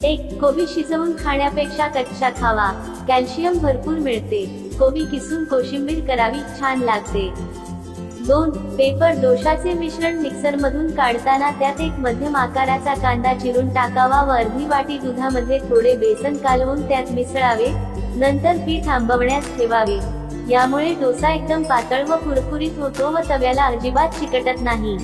कोबी शिजवून खाण्यापेक्षा कच्चा खावा, कॅल्शियम भरपूर मिळते. कोबी किसून कोशिंबीर करावी, छान लागते. 2. पेपर दोशाचे मिश्रण मिक्सर मधून काढताना त्यात एक मध्यम आकाराचा कांदा चिरून टाकावा व अर्धी वाटी दुधामध्ये थोडे बेसन कालवून त्यात मिसळावे. नंतर पीठ आंबवण्यास ठेवावे. यामुळे डोसा एकदम पातळ व कुरकुरीत होतो व तव्याला अजिबात चिकटत नाही.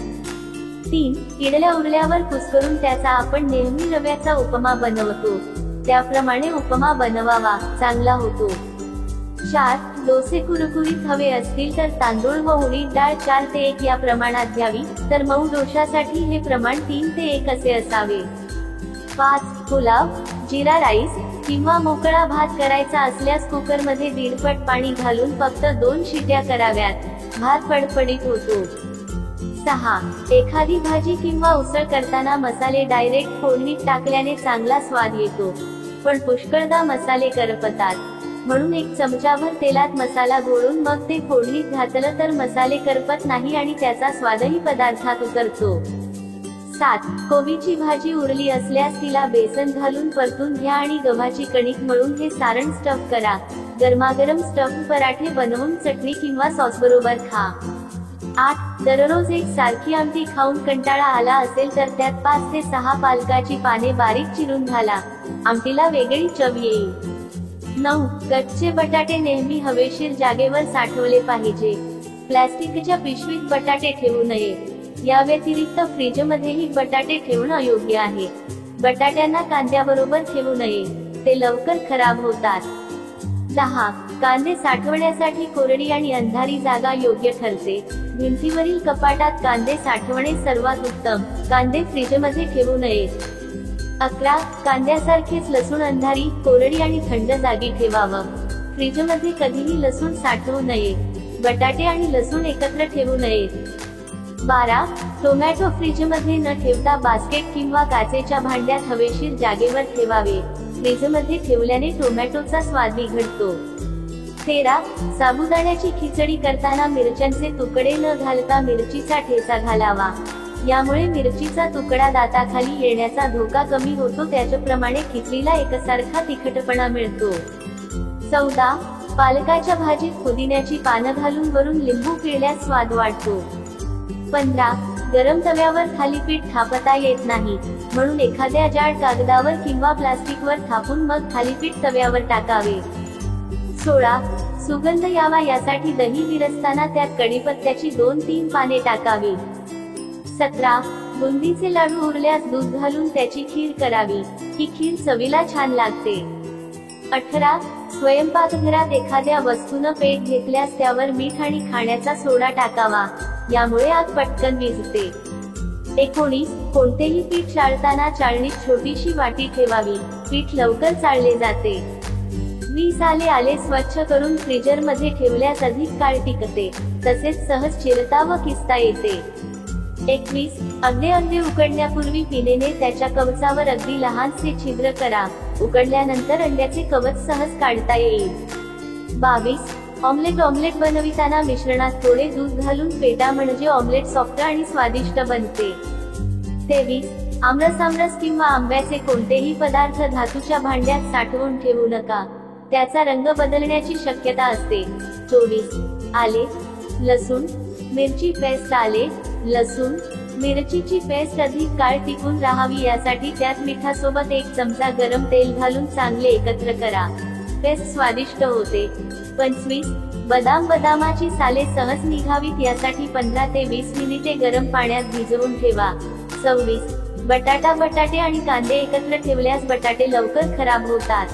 3. इडल्या उरल्यावर कुस्करून त्याचा आपण नेहमी रव्याचा उपमा बनवतो त्याप्रमाणे उपमा बनवावा, चांगला होतो. 4. डोसे कुरकुरीत हवे असतील तर तांदूळ व उडीद डाळ 4 ते 1 या प्रमाणात घ्यावी, तर मऊ डोशासाठी हे प्रमाण 3 ते 1 असे असावे. 5. पुलाव, जिरा राईस किंवा मोकळा भात करायचा असल्यास कुकरमध्ये 1.5 पट पाणी घालून फक्त 2 शिट्या कराव्यात, भात फडफडीत होतो. 6. एखादी भाजी किंवा उसळ करताना मसाले डायरेक्ट फोडणीत टाकल्याने चांगला स्वाद येतो, पण पुष्कळदा मसाले करपतात. म्हणून 1 चमचाभर तेलात मसाला घोळून मग ते फोडणीत घातलं तर मसाले करपत नाही आणि त्याचा स्वादही पदार्थात उतरतो. 7. कोबीची भाजी उरली असल्यास तिला बेसन घालून परतून घ्या आणि गव्हाची कणिक मळून हे सारण स्टफ करा. गरमागरम स्टफ पराठे बनवून चटणी किंवा सॉस बरोबर खा. 8. दररोज एक सारखी आमटी खाऊन कंटाळा आला असेल तर त्यात 5 ते 6 पालकाची पाने बारीक चिरून घाला, आमटीला वेगळी चव येईल. 9. कच्चे बटाटे नेहमी हवेशीर जागेवर साठवले पाहिजे. प्लास्टिकच्या पिशवीत बटाटे ठेवू नये. या व्यतिरिक्त फ्रीजमध्येही बटाटे ठेवणं अयोग्य आहे. बटाट्यांना कांद्याबरोबर ठेवू नये, ते लवकर खराब होतात. 10. कांदे साठवण्यासाठी कोरडी आणि अंधारी जागा योग्य ठरते. भिंतीवरील कपाटात कांदे साठवणे सर्वात उत्तम. कांदे फ्रीजमध्ये ठेवू नये. 11. कांद्यासारखेच लसूण अंधारी, कोरडी आणि थंड जागी ठेवावं. फ्रीजमध्ये कधीही लसूण साठवू नये. बटाटे आणि लसूण एकत्र ठेवू नये. 12. टोमॅटो फ्रीजमध्ये न ठेवता बास्केट किंवा काचेच्या भांड्यात हवेशीर जागेवर ठेवावे. फ्रीजमध्ये ठेवल्याने टोमॅटोचा स्वाद बिघडतो. 13. साबुदाण्याची खिचडी करताना मिरच्यांचे तुकडे न घालता मिरचीचा ठेचा घालावा. यामुळे मिरचीचा तुकडा दाताखाली येण्याचा धोका कमी होतो. त्याच्याप्रमाणे खिचडीला एकसारखा तिखटपणा मिळतो. 14. पालकाच्या भाजीत पुदिन्याची पानं घालून वरून लिंबू पिळल्यास स्वाद वाढतो. 15. गरम तव्यावर थालीपीठ थापता येत नाही, म्हणून एखाद्या जाड कागदावर किंवा प्लास्टिकवर थापून मग थालीपीठ तव्यावर टाकावे. 16. सुगंध यावा यासाठी दही विरसताना त्यात कढीपत्त्याची 2-3 पाने टाकावी. 17. बुंदीचे लाडू उरल्यास दूध घालून त्याची खीर करावी. ही खीर चवीला छान लागते. 18. स्वयंपाकघरात एखाद्या वस्तूनं पेट घेतल्यास त्यावर मीठ आणि खाण्याचा सोडा टाकावा. यामुळे आग पटकन विझते. 19. कोणतेही पीठ चाळताना चाळणीत छोटीशी वाटी ठेवावी. पीठ लवकर चाळले जाते. 20. आले स्वच्छ करून फ्रीजर मध्ये ठेवल्यास अधिक काळ टिकते, तसेच सहज चिरता व किसता येते. 21. अंडे उकडण्यापूर्वी पिलेने त्याच्या कवचावर अगदी लहानसे छिद्र करा. उकडल्यानंतर अंड्याचे कवच सहज काढता येईल. 22. ऑमलेट बनविताना मिश्रणात थोडे दूध घालून पेटा म्हणजे ऑमलेट सॉफ्ट आणि स्वादिष्ट बनते. 23. आमरस किंवा आंब्याचे कोणतेही पदार्थ धातूच्या भांड्यात साठवून ठेवू नका, त्याचा रंग बदलण्याची शक्यता असते. 24. आले लसूण मिरची पेस्ट. आले लसूण मिरचीची पेस्ट अधिक काळ टिकून राहावी यासाठी त्यात मिठासोबत 1 चमचा गरम तेल घालून चांगले एकत्र करा. पेस्ट स्वादिष्ट होते. 25. बदामाची साले सहज निघावीत यासाठी 15 ते 20 मिनिटे गरम पाण्यात भिजवून ठेवा. 26. बटाटे आणि कांदे एकत्र ठेवल्यास बटाटे लवकर खराब होतात.